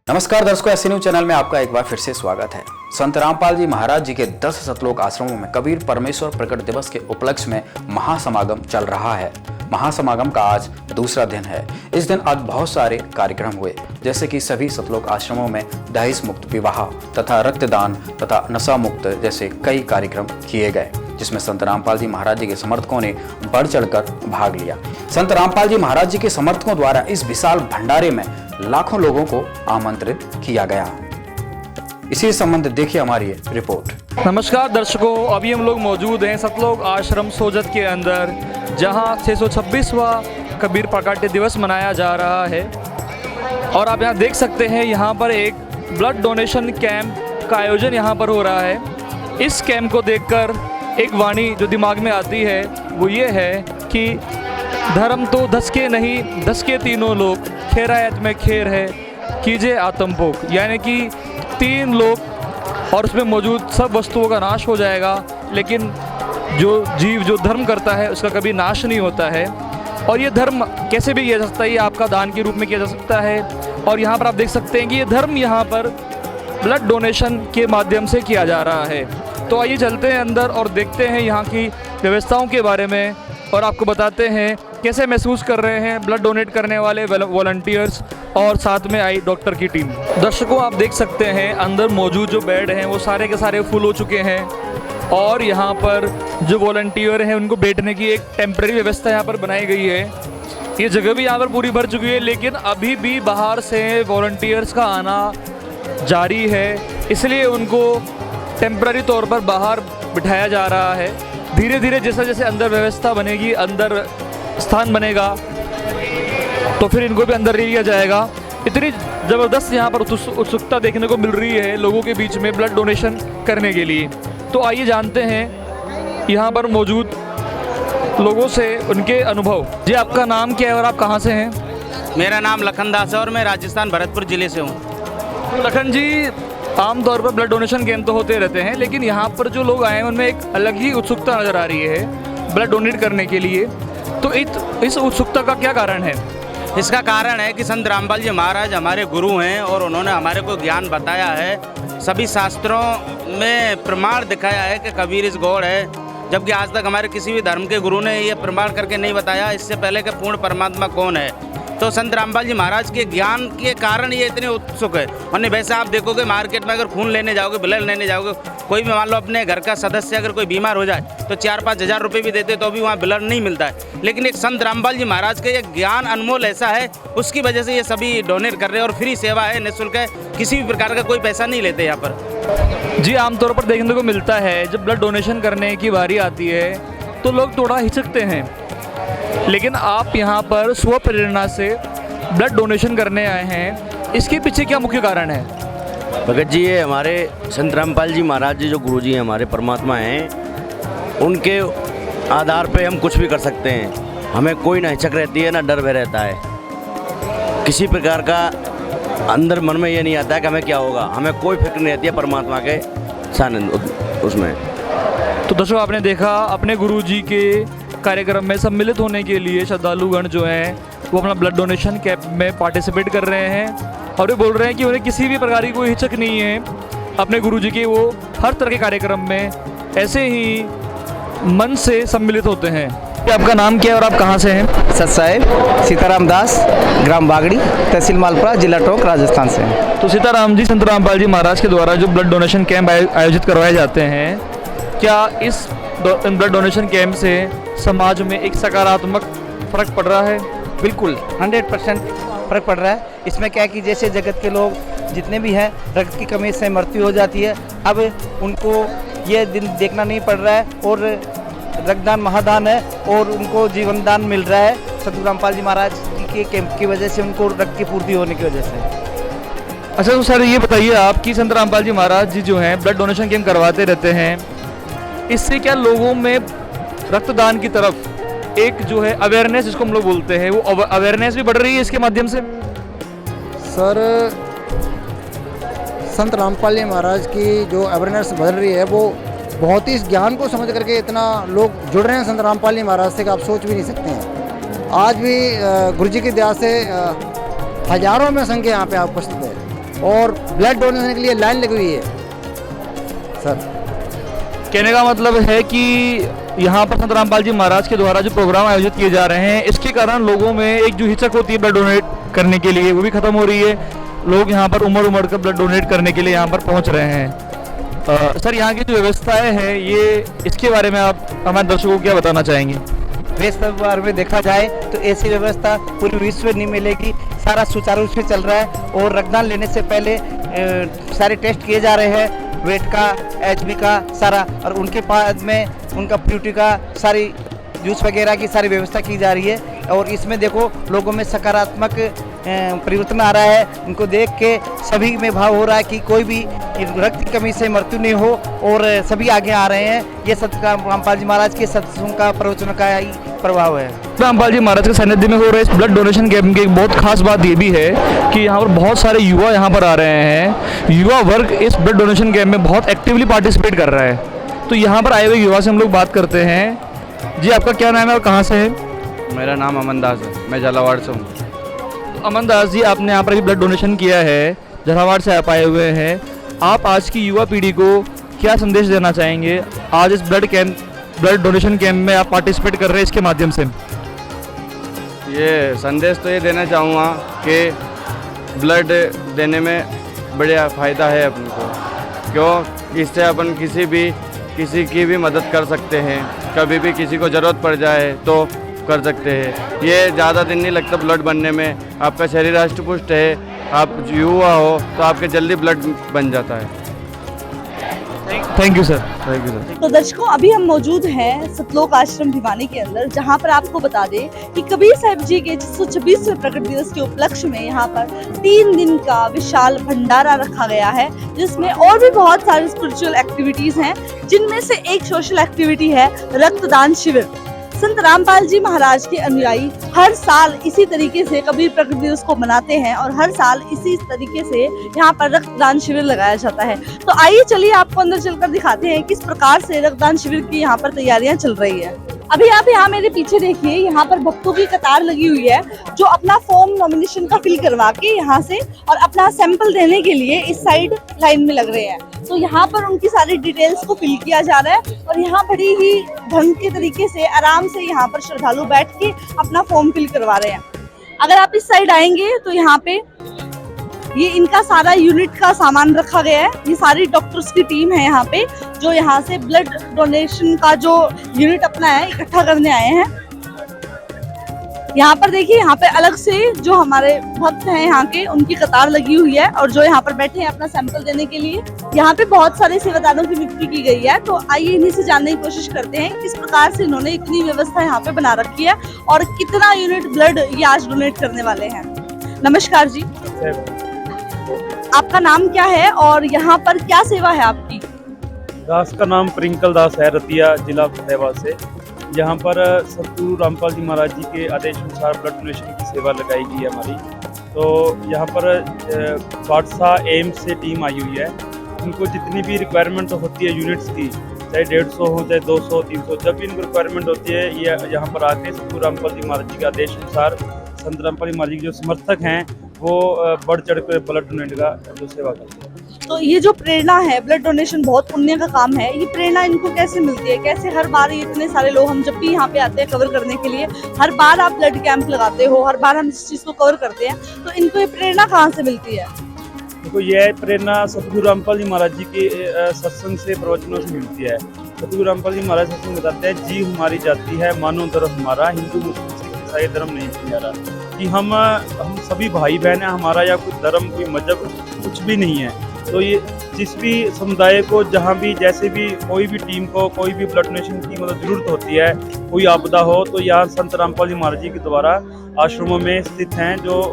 नमस्कार दर्शकों, S news channel में आपका एक बार फिर से स्वागत है। संत रामपाल जी महाराज जी के 10 सतलोक आश्रमों में कबीर परमेश्वर प्रकट दिवस के उपलक्ष्य में महासमागम चल रहा है। महासमागम का आज दूसरा दिन है। इस दिन आज बहुत सारे कार्यक्रम हुए, जैसे कि सभी सतलोक आश्रमों में दहेज मुक्त विवाह तथा रक्तदान तथा नशा मुक्त जैसे कई कार्यक्रम किए गए, जिसमें संत रामपाल जी महाराज जी के समर्थकों ने बढ़ चढ़कर भाग लिया। संत रामपाल जी महाराज जी के समर्थकों द्वारा इस विशाल भंडारे में लाखों लोगों को आमंत्रित किया गया। इसी संबंध देखिए हमारी ये रिपोर्ट। नमस्कार दर्शकों, अभी हम लोग मौजूद हैं सतलोक आश्रम सोजत के अंदर, जहां 626वां कबीर प्रकाट्य दिवस मनाया जा रहा है। और आप यहां देख सकते हैं, यहां पर एक ब्लड डोनेशन कैंप का आयोजन यहां पर हो रहा है। इस कैंप को देखकर एक वाणी जो दिमाग में आती है वो ये है कि धर्म तो धसके नहीं, धसके तीनों लोग, खैरायत में खैर है, कीजिए आतंपोक। यानी कि 3 लोग और उसमें मौजूद सब वस्तुओं का नाश हो जाएगा, लेकिन जो जीव जो धर्म करता है उसका कभी नाश नहीं होता है। और ये धर्म कैसे भी किया जा सकता है, ये आपका दान के रूप में किया जा सकता है। और यहाँ पर आप देख सकते हैं कि ये धर्म यहाँ पर ब्लड डोनेशन के माध्यम से किया जा रहा है। तो आइए चलते हैं अंदर और देखते हैं यहाँ की व्यवस्थाओं के बारे में, और आपको बताते हैं कैसे महसूस कर रहे हैं ब्लड डोनेट करने वाले वॉलंटियर्स और साथ में आई डॉक्टर की टीम। दर्शकों, आप देख सकते हैं अंदर मौजूद जो बेड हैं वो सारे के सारे फुल हो चुके हैं, और यहाँ पर जो वॉलंटियर हैं उनको बैठने की एक टेम्परेरी व्यवस्था यहाँ पर बनाई गई है। ये जगह भी यहाँ पर पूरी भर चुकी है, लेकिन अभी भी बाहर से वॉलंटियर्स का आना जारी है, इसलिए उनको टेम्परेरी तौर पर बाहर बिठाया जा रहा है। धीरे धीरे जैसे जैसे अंदर व्यवस्था बनेगी, अंदर स्थान बनेगा, तो फिर इनको भी अंदर ले लिया जाएगा। इतनी ज़बरदस्त यहाँ पर उत्सुकता देखने को मिल रही है लोगों के बीच में ब्लड डोनेशन करने के लिए। तो आइए जानते हैं यहाँ पर मौजूद लोगों से उनके अनुभव। जी, आपका नाम क्या है और आप कहाँ से हैं? मेरा नाम लखन दास है और मैं राजस्थान भरतपुर ज़िले से हूँ। तो लखन जी, आमतौर पर ब्लड डोनेशन कैंप तो होते रहते हैं, लेकिन यहाँ पर जो लोग आए हैं उनमें एक अलग ही उत्सुकता नज़र आ रही है ब्लड डोनेट करने के लिए। तो इस उत्सुकता का क्या कारण है? इसका कारण है कि संत रामपाल जी महाराज हमारे गुरु हैं और उन्होंने हमारे को ज्ञान बताया है। सभी शास्त्रों में प्रमाण दिखाया है कि कबीर इस गॉड है, जबकि आज तक हमारे किसी भी धर्म के गुरु ने ये प्रमाण करके नहीं बताया इससे पहले कि पूर्ण परमात्मा कौन है। तो संत रामपाल जी महाराज के ज्ञान के कारण ये इतने उत्सुक है। और वैसे आप देखोगे मार्केट में अगर खून लेने जाओगे, ब्लड लेने जाओगे, कोई भी मान लो अपने घर का सदस्य अगर कोई बीमार हो जाए तो 4-5 हज़ार रुपये भी देते तो भी वहाँ ब्लड नहीं मिलता है। लेकिन एक संत रामपाल जी महाराज का ये ज्ञान अनमोल ऐसा है, उसकी वजह से ये सभी डोनेट कर रहे हैं। और फ्री सेवा है, निःशुल्क है, किसी भी प्रकार का कोई पैसा नहीं लेते यहाँ पर। जी, आमतौर पर देखने को मिलता है जब ब्लड डोनेशन करने की बारी आती है तो लोग थोड़ा हिचकते हैं, लेकिन आप यहाँ पर स्व प्रेरणा से ब्लड डोनेशन करने आए हैं, इसके पीछे क्या मुख्य कारण है? भगत जी, ये हमारे संत रामपाल जी महाराज जी जो गुरु जी हैं, हमारे परमात्मा हैं, उनके आधार पे हम कुछ भी कर सकते हैं। हमें कोई ना हिचक रहती है, ना डर भय रहता है। किसी प्रकार का अंदर मन में ये नहीं आता है कि हमें क्या होगा, हमें कोई फिक्र नहीं रहती है परमात्मा के सानिध्य उसमें। तो दर्शकों, आपने देखा अपने गुरु जी के कार्यक्रम में सम्मिलित होने के लिए श्रद्धालुगण जो हैं वो अपना ब्लड डोनेशन कैंप में पार्टिसिपेट कर रहे हैं, और वे बोल रहे हैं कि उन्हें किसी भी प्रकार की कोई हिचक नहीं है अपने गुरुजी के। वो हर तरह के कार्यक्रम में ऐसे ही मन से सम्मिलित होते हैं। आपका नाम क्या है और आप कहाँ से हैं? सतसाहेब सीताराम दास, ग्राम बागड़ी, तहसील मालपुरा, जिला टोंक, राजस्थान से हैं। तो सीताराम जी, संत रामपाल जी महाराज के द्वारा जो ब्लड डोनेशन कैंप आयोजित करवाए जाते हैं, क्या इस ब्लड डोनेशन कैंप से समाज में एक सकारात्मक फ़र्क पड़ रहा है? बिल्कुल 100% फ़र्क पड़ रहा है। इसमें क्या है कि जैसे जगत के लोग जितने भी हैं, रक्त की कमी से मृत्यु हो जाती है, अब उनको ये दिन देखना नहीं पड़ रहा है, और रक्तदान महादान है और उनको जीवन दान मिल रहा है संत रामपाल जी महाराज के कैंप की वजह से, उनको रक्त की पूर्ति होने की वजह से। अच्छा, तो सर ये बताइए आप कि संत रामपाल जी महाराज जी जो हैं ब्लड डोनेशन कैंप करवाते रहते हैं, इससे क्या लोगों में रक्तदान की तरफ एक जो है अवेयरनेस जिसको हम लोग बोलते हैं, वो अवेयरनेस भी बढ़ रही है इसके माध्यम से? सर, संत रामपाल जी महाराज की जो अवेयरनेस बढ़ रही है वो बहुत ही इस ज्ञान को समझ करके इतना लोग जुड़ रहे हैं संत रामपाल जी महाराज से कि आप सोच भी नहीं सकते हैं। आज भी गुरु जी की दया से हजारों में संख्या यहाँ पे उपस्थित है। और ब्लड डोनेशन के लिए लाइन लगी हुई है सर। कहने का मतलब है कि यहाँ पर संत रामपाल जी महाराज के द्वारा जो प्रोग्राम आयोजित किए जा रहे हैं, इसके कारण लोगों में एक जो हिचक होती है ब्लड डोनेट करने के लिए, वो भी ख़त्म हो रही है। लोग यहाँ पर उमड़ कर ब्लड डोनेट करने के लिए यहाँ पर पहुँच रहे हैं। सर, यहाँ की जो व्यवस्थाएं हैं, ये इसके बारे में आप हमारे दर्शकों को क्या बताना चाहेंगे? व्यवस्था के बारे में देखा जाए तो ऐसी व्यवस्था पूरे विश्व में नहीं मिलेगी। सारा सुचारू रूप से चल रहा है और रक्तदान लेने से पहले सारे टेस्ट किए जा रहे हैं, वेट का, एचबी का सारा, और उनके बाद में उनका प्यूटी का सारी जूस वगैरह की सारी व्यवस्था की जा रही है। और इसमें देखो लोगों में सकारात्मक परिवर्तन आ रहा है। उनको देख के सभी में भाव हो रहा है कि कोई भी रक्त की कमी से मृत्यु नहीं हो, और सभी आगे आ रहे हैं। ये संत रामपाल जी महाराज के सत्संग का प्रवचन का ही प्रभाव है। रामपाल जी महाराज के सानिध्य में हो रहे इस ब्लड डोनेशन कैंप की एक बहुत खास बात ये भी है कि यहाँ पर बहुत सारे युवा यहाँ पर आ रहे हैं। युवा वर्ग इस ब्लड डोनेशन कैंप में बहुत एक्टिवली पार्टिसिपेट कर रहा है। तो यहाँ पर आए हुए युवा से हम लोग बात करते हैं। जी, आपका क्या नाम है और कहाँ से है? मेरा नाम अमन दास है, मैं झालावाड़ से हूँ। तो अमन दास जी, आपने यहाँ पर भी ब्लड डोनेशन किया है, झालावाड़ से आप आए हुए हैं। आप आज की युवा पीढ़ी को क्या संदेश देना चाहेंगे? आज इस ब्लड डोनेशन कैंप में आप पार्टिसिपेट कर रहे हैं, इसके माध्यम से ये संदेश तो ये देना चाहूँगा कि ब्लड देने में बढ़िया फ़ायदा है अपन को, क्यों इससे अपन किसी की भी मदद कर सकते हैं। कभी भी किसी को ज़रूरत पड़ जाए तो कर सकते हैं। ये ज़्यादा दिन नहीं लगता ब्लड बनने में। आपका शरीर हष्ट पुष्ट है, आप युवा हो तो आपके जल्दी ब्लड बन जाता है। Thank you sir. Thank you sir. तो दर्शकों, अभी हम मौजूद हैं सतलोक आश्रम भिवानी के अंदर, जहां पर आपको बता दें कि कबीर साहब जी के 126वें प्रकट दिवस के उपलक्ष्य में यहां पर 3 दिन का विशाल भंडारा रखा गया है, जिसमें और भी बहुत सारी स्पिरिचुअल एक्टिविटीज हैं, जिनमें से एक सोशल एक्टिविटी है रक्तदान शिविर। संत रामपाल जी महाराज के अनुयायी हर साल इसी तरीके से कबीर प्रकट दिवस को मनाते हैं और हर साल इसी तरीके से यहाँ पर रक्तदान शिविर लगाया जाता है। तो आइए चलिए आपको अंदर चलकर दिखाते हैं किस प्रकार से रक्तदान शिविर की यहाँ पर तैयारियां चल रही है। अभी आप यहाँ मेरे पीछे देखिए, यहाँ पर भक्तों की कतार लगी हुई है, जो अपना फॉर्म नॉमिनेशन का फिल करवा के यहाँ से और अपना सैंपल देने के लिए इस साइड लाइन में लग रहे हैं। तो यहाँ पर उनकी सारी डिटेल्स को फिल किया जा रहा है और यहाँ बड़ी ही ढंग के तरीके से आराम से यहाँ पर श्रद्धालु बैठ के अपना फॉर्म फिल करवा रहे हैं। अगर आप इस साइड आएंगे तो यहाँ पे ये इनका सारा यूनिट का सामान रखा गया है। ये सारी डॉक्टर्स की टीम है यहाँ पे, जो यहाँ से ब्लड डोनेशन का जो यूनिट अपना है इकट्ठा करने आए हैं। यहाँ पर देखिए, यहाँ पे अलग से जो हमारे भक्त हैं यहाँ के, उनकी कतार लगी हुई है और जो यहाँ पर बैठे हैं अपना सैंपल देने के लिए। यहाँ पे बहुत सारे सेवादारों की नियुक्ति की गई है। तो आइए इन्हीं से जानने की कोशिश करते हैं किस प्रकार से इन्होंने इतनी व्यवस्था यहाँ पे बना रखी है और कितना यूनिट ब्लड ये आज डोनेट करने वाले हैं। नमस्कार जी, आपका नाम क्या है और यहाँ पर क्या सेवा है आपकी? दास का नाम प्रिंकल दास है, रतिया जिला फतेहाबाद से। यहाँ पर सतगुरु रामपाल जी महाराज जी के आदेश अनुसार ब्लड डोनेशन की सेवा लगाई गई है हमारी। तो यहाँ पर बादशाह एम्स से टीम आई हुई है। उनको जितनी भी रिक्वायरमेंट होती है यूनिट्स की, चाहे 150 हो चाहे 200 300, जब भी इनको रिक्वायरमेंट होती है ये यहाँ पर आके सतगुरु रामपाल जी महाराज जी के आदेश अनुसार संत रामपाल जी महाराज जी के जो समर्थक हैं वो बढ़ चढ़ कर ब्लड डोनेट का जो सेवा करते हैं। तो ये जो प्रेरणा है, ब्लड डोनेशन बहुत पुण्य का काम है, ये प्रेरणा इनको कैसे मिलती है? कैसे हर बार ये इतने सारे लोग, हम जब भी यहाँ पे आते हैं कवर करने के लिए, हर बार आप ब्लड कैंप लगाते हो, हर बार हम इस चीज़ को कवर करते हैं, तो इनको ये प्रेरणा कहाँ से मिलती है? देखो, यह प्रेरणा सतगुरु रामपाल जी महाराज जी के सत्संग से, प्रवचनों से मिलती है। सतगुरु रामपाल जी महाराज सत्संग बताते हैं, जी हमारी जाति है मानो धर्म हमारा, हिंदू मुस्लिम सिख ईसाई धर्म नहीं प्यारा, कि हम सभी भाई बहन हैं, हमारा या कोई धर्म कोई मजहब कुछ भी नहीं है। तो ये जिस भी समुदाय को जहाँ भी जैसे भी कोई भी टीम को कोई भी ब्लड डोनेशन की मतलब ज़रूरत होती है, कोई आपदा हो, तो यहाँ संत रामपाल जी महाराज जी के द्वारा आश्रमों में स्थित हैं, जो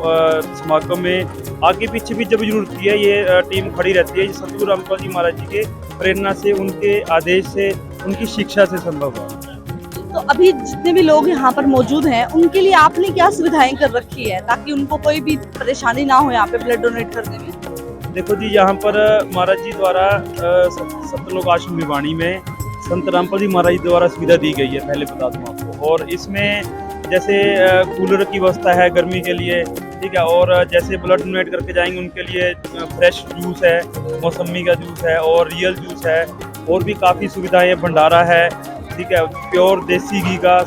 समागम में आगे पीछे भी जब जरूरत होती है ये टीम खड़ी रहती है। ये सतगुरु रामपाल जी महाराज जी के प्रेरणा से, उनके आदेश से, उनकी शिक्षा से संभव है। तो अभी जितने भी लोग यहाँ पर मौजूद हैं, उनके लिए आपने क्या सुविधाएं कर रखी है ताकि उनको कोई भी परेशानी ना हो यहाँ पे ब्लड डोनेट करने में? देखो जी, यहाँ पर महाराज जी द्वारा सतलोक आश्रम भिवानी में संत रामपाल जी महाराज जी द्वारा सुविधा दी गई है, पहले बता दूँ आपको। और इसमें जैसे कूलर की व्यवस्था है गर्मी के लिए, ठीक है। और जैसे ब्लड डोनेट करके जाएंगे उनके लिए फ्रेश जूस है, मौसमी का जूस है और रियल जूस है, और भी काफ़ी सुविधाएं, भंडारा है, ठीक है, प्योर देसी घी का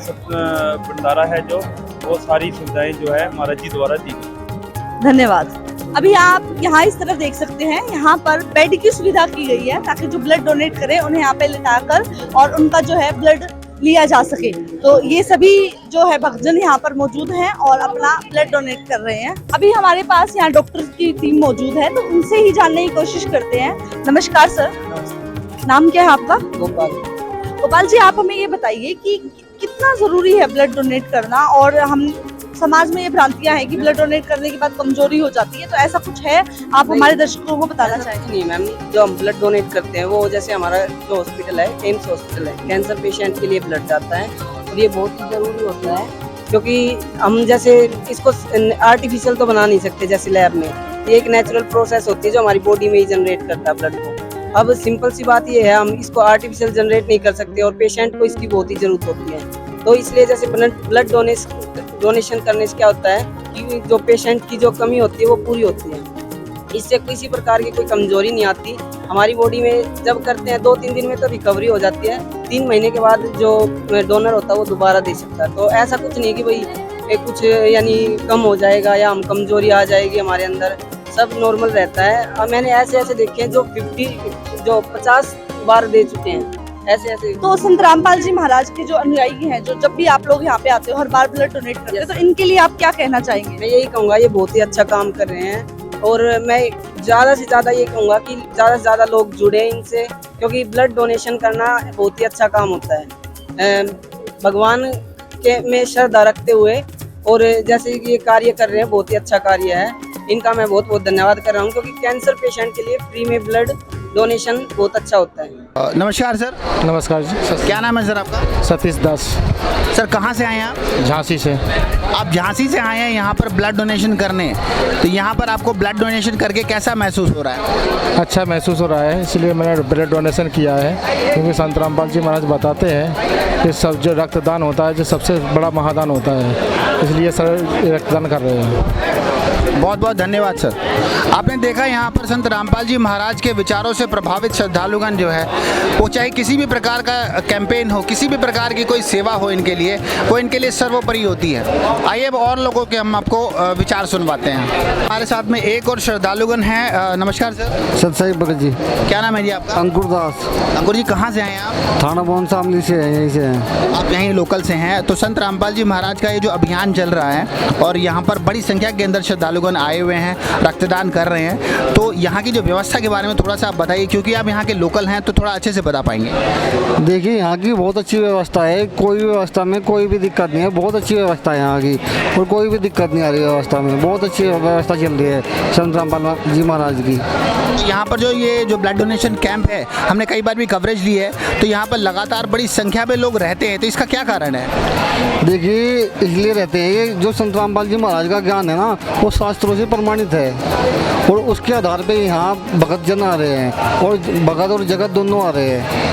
भंडारा है, जो वो सारी सुविधाएं जो है महाराज जी द्वारा दी गई। धन्यवाद। अभी आप यहाँ इस तरफ देख सकते हैं, यहाँ पर बेड की सुविधा की गई है ताकि जो ब्लड डोनेट करें उन्हें यहाँ पे लेटाकर और उनका जो है ब्लड लिया जा सके। तो ये सभी जो है भक्तजन यहाँ पर मौजूद हैं और अपना ब्लड डोनेट कर रहे हैं। अभी हमारे पास यहाँ डॉक्टर की टीम मौजूद है, तो उनसे ही जानने की कोशिश करते हैं। नमस्कार सर, नाम क्या है आपका? गोपाल जी, आप हमें ये बताइए कि कितना जरूरी है ब्लड डोनेट करना, और हम समाज में ये भ्रांतियां हैं कि ब्लड डोनेट करने के बाद कमजोरी हो जाती है, तो ऐसा कुछ है? आप हमारे दर्शकों को बताना चाहेंगे? नहीं मैम, जो हम ब्लड डोनेट करते हैं वो जैसे हमारा जो हॉस्पिटल है, एम्स हॉस्पिटल है, कैंसर पेशेंट के लिए ब्लड जाता है और ये बहुत ही ज़रूरी होता है, क्योंकि हम जैसे इसको आर्टिफिशियल तो बना नहीं सकते जैसे लैब में, ये एक नेचुरल प्रोसेस होती है जो हमारी बॉडी में ही जनरेट करता है ब्लड को। अब सिंपल सी बात ये है, हम इसको आर्टिफिशियल जनरेट नहीं कर सकते और पेशेंट को इसकी बहुत ही ज़रूरत होती है। तो इसलिए जैसे ब्लड डोनेशन करने से क्या होता है कि जो पेशेंट की जो कमी होती है वो पूरी होती है, इससे किसी प्रकार की कोई कमजोरी नहीं आती हमारी बॉडी में। जब करते हैं 2-3 दिन में तो रिकवरी हो जाती है, 3 महीने के बाद जो डोनर होता है वो दोबारा दे सकता है। तो ऐसा कुछ नहीं कि भाई कुछ यानी कम हो जाएगा या हम कमजोरी आ जाएगी हमारे अंदर, सब नॉर्मल रहता है। और मैंने ऐसे देखे हैं जो 50 बार दे चुके हैं, ऐसे। तो संत रामपाल जी महाराज के जो अनुयायी हैं, जो जब भी आप लोग यहाँ पे आते हो हर बार ब्लड डोनेट करते हो, तो इनके लिए आप क्या कहना चाहेंगे? मैं यही कहूँगा, ये बहुत ही अच्छा काम कर रहे हैं और मैं ज़्यादा से ज़्यादा ये कहूँगा कि ज़्यादा से ज़्यादा लोग जुड़े इनसे, क्योंकि ब्लड डोनेशन करना बहुत ही अच्छा काम होता है। भगवान के में श्रद्धा रखते हुए और जैसे ये कार्य कर रहे हैं, बहुत ही अच्छा कार्य है, इनका मैं बहुत बहुत धन्यवाद कर रहा हूँ, क्योंकि कैंसर पेशेंट के लिए फ्री में ब्लड डोनेशन बहुत अच्छा होता है। नमस्कार सर। नमस्कार जी। क्या नाम है सर आपका? सतीश दास। सर कहाँ से आए हैं आप? झांसी से। आप झांसी से आए हैं यहाँ पर ब्लड डोनेशन करने, तो यहाँ पर आपको ब्लड डोनेशन करके कैसा महसूस हो रहा है? अच्छा महसूस हो रहा है, इसलिए मैंने ब्लड डोनेशन किया है, क्योंकि संत रामपाल जी महाराज बताते हैं कि सब जो रक्तदान होता है जो सबसे बड़ा महादान होता है, इसलिए सर रक्तदान कर रहे हैं। बहुत बहुत धन्यवाद सर। आपने देखा यहाँ पर संत रामपाल जी महाराज के विचारों से प्रभावित श्रद्धालुगण जो है, वो चाहे किसी भी प्रकार का कैंपेन हो, किसी भी प्रकार की कोई सेवा हो इनके लिए, वो इनके लिए सर्वोपरि होती है। आइए अब और लोगों के हम आपको विचार सुनवाते हैं। हमारे साथ में एक और श्रद्धालुगण हैं। नमस्कार सर। सतसाई भगत जी। क्या नाम है जी आपका? अंकुर दास। अंकुर जी कहाँ से आए हैं आप? थाना भवन शामली से है, यहीं से हैं। आप यहीं लोकल से हैं। तो संत रामपाल जी महाराज का ये जो अभियान चल रहा है और यहाँ पर बड़ी संख्या के अंदर श्रद्धालुगण आए हुए हैं, रक्तदान कर रहे हैं, तो यहाँ की जो व्यवस्था के बारे में थोड़ा सा आप बताइए, क्योंकि आप यहाँ के लोकल हैं तो थोड़ा अच्छे से बता पाएंगे। देखिए यहाँ की बहुत अच्छी व्यवस्था है, कोई भी व्यवस्था में कोई भी दिक्कत नहीं है, बहुत अच्छी व्यवस्था है यहाँ की और कोई भी दिक्कत नहीं आ रही है व्यवस्था में, बहुत अच्छी व्यवस्था चल रही है संत रामपाल जी महाराज की। यहाँ पर जो ब्लड डोनेशन कैंप है, हमने कई बार भी कवरेज ली है, तो यहाँ पर लगातार बड़ी संख्या में लोग रहते हैं, तो इसका क्या कारण है? देखिए इसलिए रहते हैं, ये जो संत रामपाल जी महाराज का ज्ञान है ना, वो शास्त्रों से प्रमाणित है और उसके आधार पे यहाँ भगत जन आ रहे हैं और भगत और जगत दोनों आ रहे हैं।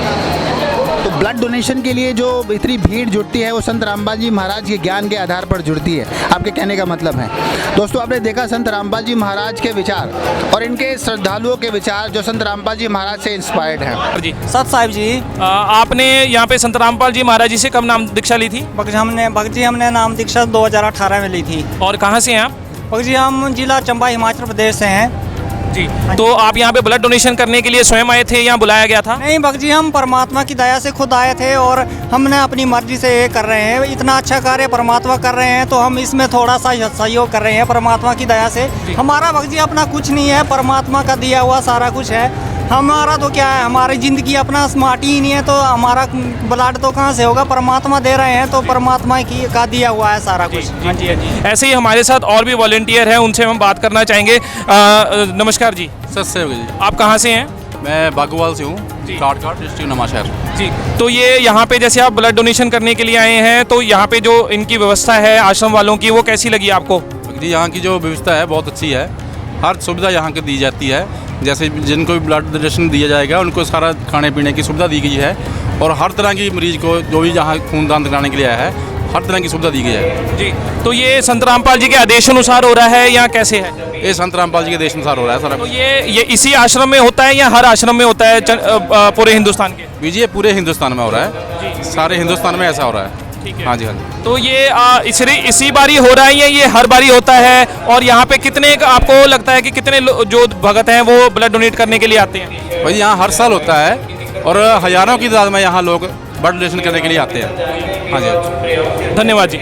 तो ब्लड डोनेशन के लिए जो इतनी भीड़ जुटती है वो संत रामपाल जी महाराज के ज्ञान के आधार पर जुड़ती है, आपके कहने का मतलब है। दोस्तों आपने देखा संत रामपाल जी महाराज के विचार और इनके श्रद्धालुओं के विचार जो संत रामपाल जी महाराज से इंस्पायर्ड हैं। जी सत साहिब जी, आपने यहाँ पे संत रामपाल जी महाराज जी से कब नाम दीक्षा ली थी? भक्त जी हमने नाम दीक्षा 2018 में ली थी। और कहाँ से हैं आप? भक्त जी हम जिला चंबा हिमाचल प्रदेश से हैं जी। तो आप यहाँ पे ब्लड डोनेशन करने के लिए स्वयं आए थे, यहाँ बुलाया गया था? नहीं भक्त जी, हम परमात्मा की दया से खुद आए थे और हमने अपनी मर्जी से ये कर रहे हैं। इतना अच्छा कार्य परमात्मा कर रहे हैं तो हम इसमें थोड़ा सा सहयोग कर रहे हैं परमात्मा की दया से। हमारा भक्त जी अपना कुछ नहीं है, परमात्मा का दिया हुआ सारा कुछ है। हमारा तो क्या है, हमारी ज़िंदगी अपना माटी ही नहीं है, तो हमारा ब्लड तो कहाँ से होगा? परमात्मा दे रहे हैं, तो परमात्मा की का दिया हुआ है सारा कुछ। हाँ जी हाँ जी। ऐसे ही हमारे साथ और भी वॉलंटियर हैं, उनसे हम बात करना चाहेंगे। नमस्कार जी। सत श्री अकाल जी। आप कहाँ से हैं? मैं बागोवाल से हूँ, काटघाट डिस्ट्रिक्ट नवाशहर जी। तो ये यहाँ पे जैसे आप ब्लड डोनेशन करने के लिए आए हैं, तो यहाँ पे जो इनकी व्यवस्था है आश्रम वालों की, वो कैसी लगी आपको? जी यहाँ की जो व्यवस्था है बहुत अच्छी है, हर सुविधा यहाँ की दी जाती है। जैसे जिनको भी ब्लड डोनेशन दिया जाएगा उनको सारा खाने पीने की सुविधा दी गई है और हर तरह की मरीज को जो भी यहाँ खून दान कराने के लिए आया है हर तरह की सुविधा दी गई है जी। तो ये संत रामपाल जी के आदेशानुसार हो रहा है या कैसे है? ये संत रामपाल जी के आदेश अनुसार हो रहा है सारा। तो ये इसी आश्रम में होता है या हर आश्रम में होता है पूरे हिंदुस्तान के? विजय पूरे हिंदुस्तान में हो रहा है, सारे हिंदुस्तान में ऐसा हो रहा है। ठीक है। हाँ जी, हाँ जी। तो ये इसी बारी हो रहा है या ये हर बारी होता है? और यहाँ पे कितने आपको लगता है कि कितने जो भगत हैं वो ब्लड डोनेट करने के लिए आते हैं? भाई यहाँ हर साल होता है और हजारों की तादाद में यहाँ लोग ब्लड डोनेशन करने के लिए आते हैं। हाँ जी, धन्यवाद जी।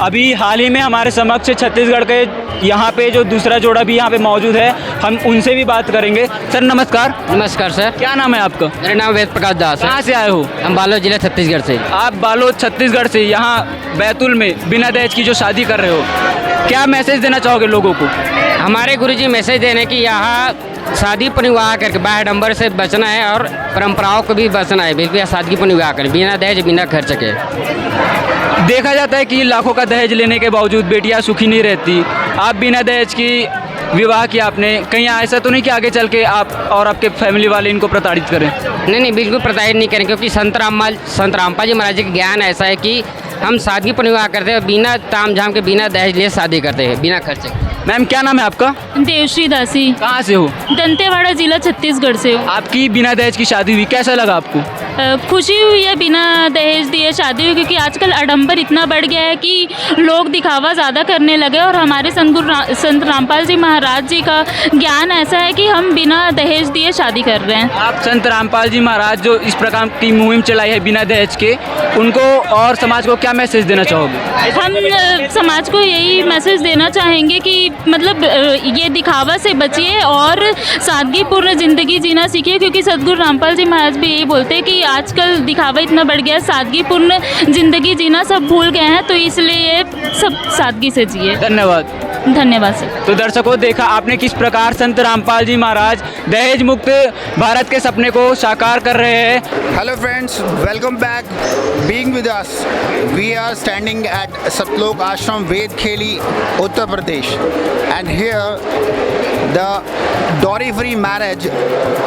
अभी हाल ही में हमारे समक्ष छत्तीसगढ़ के यहाँ पे जो दूसरा जोड़ा भी यहाँ पे मौजूद है, हम उनसे भी बात करेंगे। सर नमस्कार। नमस्कार सर। क्या नाम है आपका? मेरा नाम वेद प्रकाश दास है। कहाँ से आए हो? हम बालोद जिला छत्तीसगढ़ से। आप बालोद छत्तीसगढ़ से यहाँ बैतूल में बिना दहेज की जो शादी कर रहे हो, क्या मैसेज देना चाहोगे लोगों को? हमारे गुरुजी मैसेज देने की यहाँ शादी पर विवाह करके बाह्यडंबर से बचना है और परंपराओं को भी बचना है। बिल्कुल शादी पर विवाह करें बिना दहेज बिना खर्च के। देखा जाता है कि लाखों का दहेज लेने के बावजूद बेटियां सुखी नहीं रहती। आप बिना दहेज की विवाह किया आपने, कहीं ऐसा तो नहीं कि आगे चल के आप और आपके फैमिली वाले इनको प्रताड़ित करें? नहीं, बिल्कुल प्रताड़ित नहीं करें, क्योंकि संत रामपाल जी महाराज जी का ज्ञान ऐसा है कि हम सादगी पर विवाह करते हैं, बिना ताम झाम के बिना दहेज लिए शादी करते हैं बिना खर्चे। मैम क्या नाम है आपका? देवश्री दासी। कहाँ से हो? दंतेवाड़ा जिला छत्तीसगढ़ से हूँ। आपकी बिना दहेज की शादी हुई, कैसा लगा आपको? खुशी हुई है बिना दहेज दिए शादी हुई, क्योंकि आजकल आडंबर इतना बढ़ गया है कि लोग दिखावा ज़्यादा करने लगे और हमारे संत रामपाल जी महाराज जी का ज्ञान ऐसा है कि हम बिना दहेज दिए शादी कर रहे हैं। आप संत रामपाल जी महाराज जो इस प्रकार की मुहिम चलाई है बिना दहेज के, उनको और समाज को क्या मैसेज देना चाहोगे? हम समाज को यही मैसेज देना चाहेंगे कि मतलब ये दिखावा से बचिए और सादगीपूर्ण ज़िंदगी जीना सीखिए, क्योंकि सदगुरु रामपाल जी महाराज भी यही बोलते हैं कि आजकल दिखावा इतना बढ़ गया है, सादगीपूर्ण ज़िंदगी जीना सब भूल गए हैं, तो इसलिए सब सादगी से जिए। धन्यवाद। धन्यवाद सर। तो दर्शकों, देखा आपने किस प्रकार संत रामपाल जी महाराज दहेज मुक्त भारत के सपने को साकार कर रहे हैं। Hello friends, welcome back. Being with us, we are standing at Satlok Ashram Vedkheli, Uttar Pradesh, and here the dowry free marriage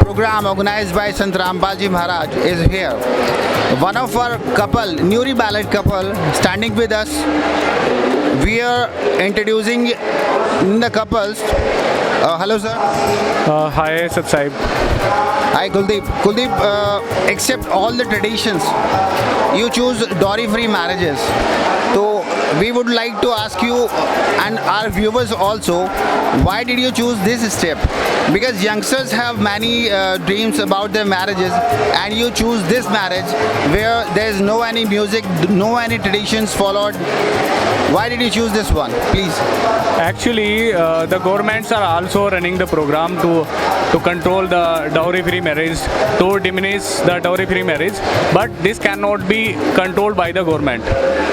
program organized by Sant Rampal Ji Maharaj is here. One of our couple, newly married couple, standing with us. We are introducing the couples. Hello sir. Hi Sat Sahib. Hi Kuldeep. Kuldeep, accept all the traditions. You choose dowry free marriages. So we would like to ask you and our viewers also, why did you choose this step? Because youngsters have many dreams about their marriages, and you choose this marriage where there is no any music, no any traditions followed. Why did you choose this one, please? Actually, the governments are also running the program to control the dowry-free marriage, to diminish the dowry-free marriage. But this cannot be controlled by the government.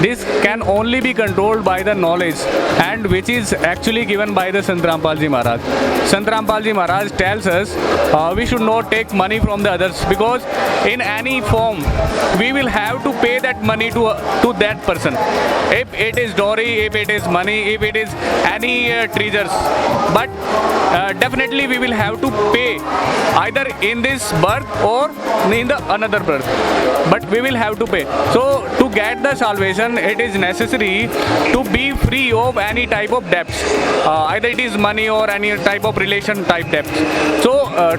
This can only be controlled by the knowledge, and which is actually given by the Sant Rampal Ji Maharaj. Sant Rampal Ji Maharaj tells us we should not take money from the others, because in any form we will have to pay that money to that person. If it is dowry, if it is money, if it is any treasures, but definitely we will have to pay either in this birth or in the another birth, but we will have to pay. So to get the salvation, it is necessary to be free of any type of debts, either it is money or any type of relation type debts. So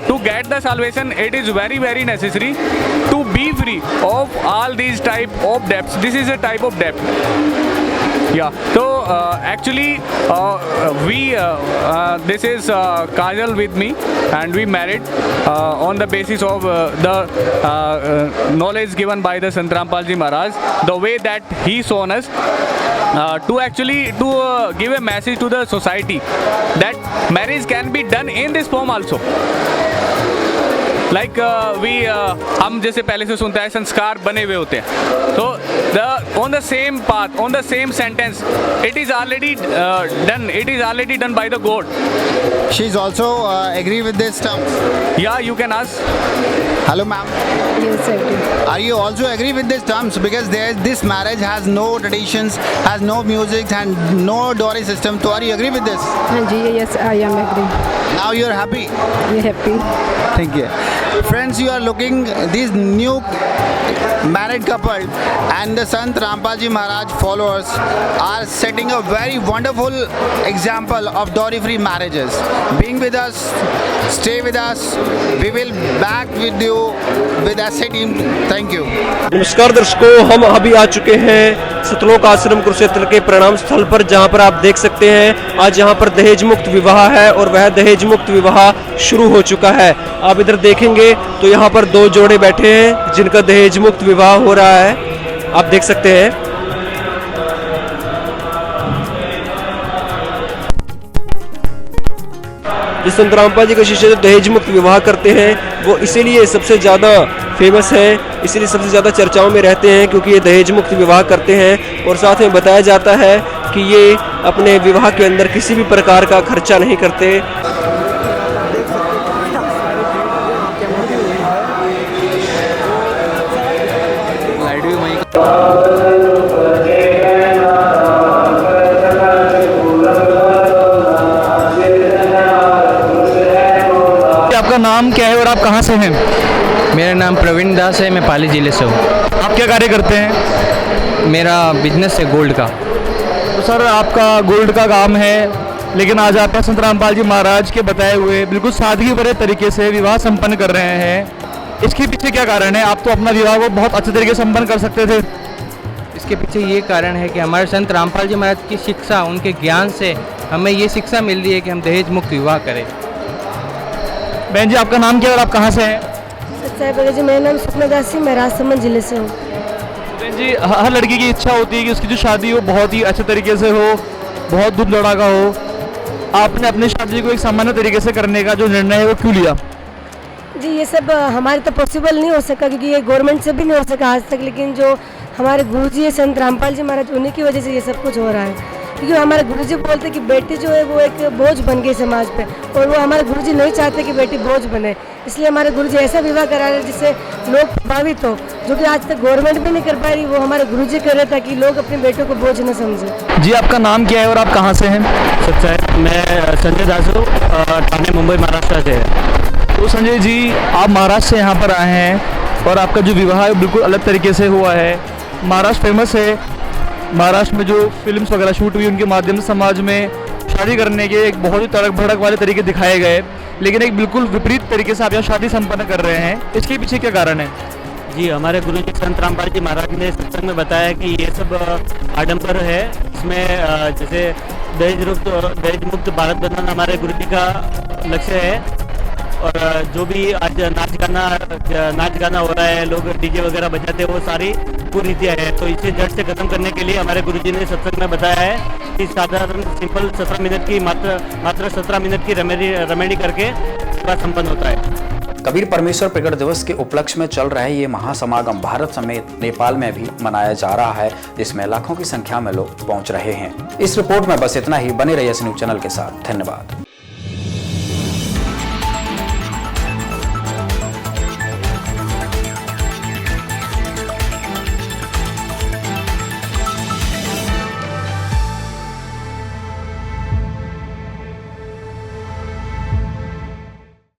to get the salvation, it is very very necessary to be free of all these type of debts. This is a type of debt. Yeah, so actually this is Kajal with me, and we married on the basis of the knowledge given by the Sant Rampal Ji Maharaj, the way that he shown us to actually give a message to the society that marriage can be done in this form also. Like हम जैसे पहले से सुनते हैं संस्कार बने हुए होते हैं, तो on the same path, on the same sentence, it is already done. It is already done by the God. She's also agree with this terms. Yeah, you can ask. Hello, ma'am. Yes, I do. Are you also agree with this terms? Because this marriage has no traditions, has no music, and no dowry system. So are you agree with this? Yes, I am agree. Now you are happy? We're happy. Thank you. Friends, you are looking this new married couple and the Sant Rampal Ji Maharaj followers are setting a very wonderful example of dowry-free marriages. Being with us, stay with us. We will back with you with SA team. Thank you. नमस्कार दर्शकों, हम अभी आ चुके हैं सतलोक आश्रम कुरुक्षेत्र के प्रणाम स्थल पर, जहां पर आप देख सकते हैं आज यहां पर दहेज मुक्त विवाह है और वह दहेज मुक्त विवाह शुरू हो चुका है। आप इधर देखेंगे तो यहां पर दो जोड़े बैठे हैं जिनका दहेज मुक्त विवाह हो रहा है, आप देख सकते हैं। जिस संत रामपाल जी के शिष्य जो दहेज मुक्त विवाह करते हैं वो इसीलिए सबसे ज़्यादा फेमस है, इसीलिए सबसे ज़्यादा चर्चाओं में रहते हैं क्योंकि ये दहेज मुक्त विवाह करते हैं और साथ में बताया जाता है कि ये अपने विवाह के अंदर किसी भी प्रकार का खर्चा नहीं करते। आपका नाम क्या है और आप कहाँ से हैं? मेरा नाम प्रवीण दास है, मैं पाली ज़िले से हूँ। आप क्या कार्य करते हैं? मेरा बिजनेस है गोल्ड का। तो सर आपका गोल्ड का काम है, लेकिन आज आप संत रामपाल जी महाराज के बताए हुए बिल्कुल सादगी भरे तरीके से विवाह संपन्न कर रहे हैं। इसके पीछे क्या कारण है? आप तो अपना विवाह को बहुत अच्छे तरीके से संपन्न कर सकते थे। इसके पीछे ये कारण है कि हमारे संत रामपाल जी महाराज की शिक्षा, उनके ज्ञान से हमें ये शिक्षा मिल रही है कि हम दहेज मुक्त विवाह करें। बहन जी आपका नाम क्या है और आप कहाँ से हैं? जी मेरा नाम सुषमा दास है, मैं राजसमंद जिले से हूँ। बहन जी हर लड़की की इच्छा होती है कि उसकी जो शादी हो बहुत ही अच्छे तरीके से हो, बहुत दूध लड़ाका हो। आपने अपनी शादी को एक सामान्य तरीके से करने का जो निर्णय है वो क्यों लिया? जी ये सब हमारे तो पॉसिबल नहीं हो सका क्योंकि ये गवर्नमेंट से भी नहीं हो सका आज तक, लेकिन जो हमारे गुरुजी है संत रामपाल जी महाराज, उन्हीं की वजह से ये सब कुछ हो रहा है। क्योंकि हमारे गुरुजी बोलते कि बेटी जो है वो एक बोझ बन गई समाज पे, और वो हमारे गुरुजी नहीं चाहते कि बेटी बोझ बने, इसलिए हमारे गुरुजी ऐसा विवाह करा रहे हैं जिससे लोग प्रभावित हो, जो कि आज तक गवर्नमेंट भी नहीं कर पा रही, वो हमारे गुरुजी कर रहे ताकि लोग अपने बेटों को बोझ न समझे। जी आपका नाम क्या है और आप कहाँ से हैं? सच्चा मैं संजय दास हूँ, ठाणे मुंबई महाराष्ट्र से है। तो संजय जी आप महाराष्ट्र से यहाँ पर आए हैं और आपका जो विवाह है बिल्कुल अलग तरीके से हुआ है। महाराष्ट्र फेमस है, महाराष्ट्र में जो फिल्म्स वगैरह शूट हुई उनके माध्यम से समाज में शादी करने के एक बहुत ही तड़क भड़क वाले तरीके दिखाए गए, लेकिन एक बिल्कुल विपरीत तरीके से आप यहाँ शादी संपन्न कर रहे हैं। इसके पीछे क्या कारण है? जी हमारे गुरु जी संत रामपाल जी महाराज ने सत्संग में बताया कि ये सब आडंबर है, इसमें जैसे दहेज मुक्त भारत बनाना हमारे गुरु जी का लक्ष्य है। और जो भी आज नाच गाना हो रहा है, लोग डीजे वगैरह बजाते हैं, वो सारी कुरीतियाँ हैं। तो इसे जड़ से खत्म करने के लिए हमारे गुरुजी ने सत्संग में बताया है कि साधारण सिंपल 17 मिनट की मात्र 17 मिनट की रेमेडी करके विवाह संपन्न होता है। कबीर परमेश्वर प्रकट दिवस के उपलक्ष्य में चल रहे ये महासमागम भारत समेत नेपाल में भी मनाया जा रहा है, जिसमें लाखों की संख्या में लोग पहुंच रहे हैं। इस रिपोर्ट में बस इतना ही। बने रहिए न्यूज़ चैनल के साथ। धन्यवाद।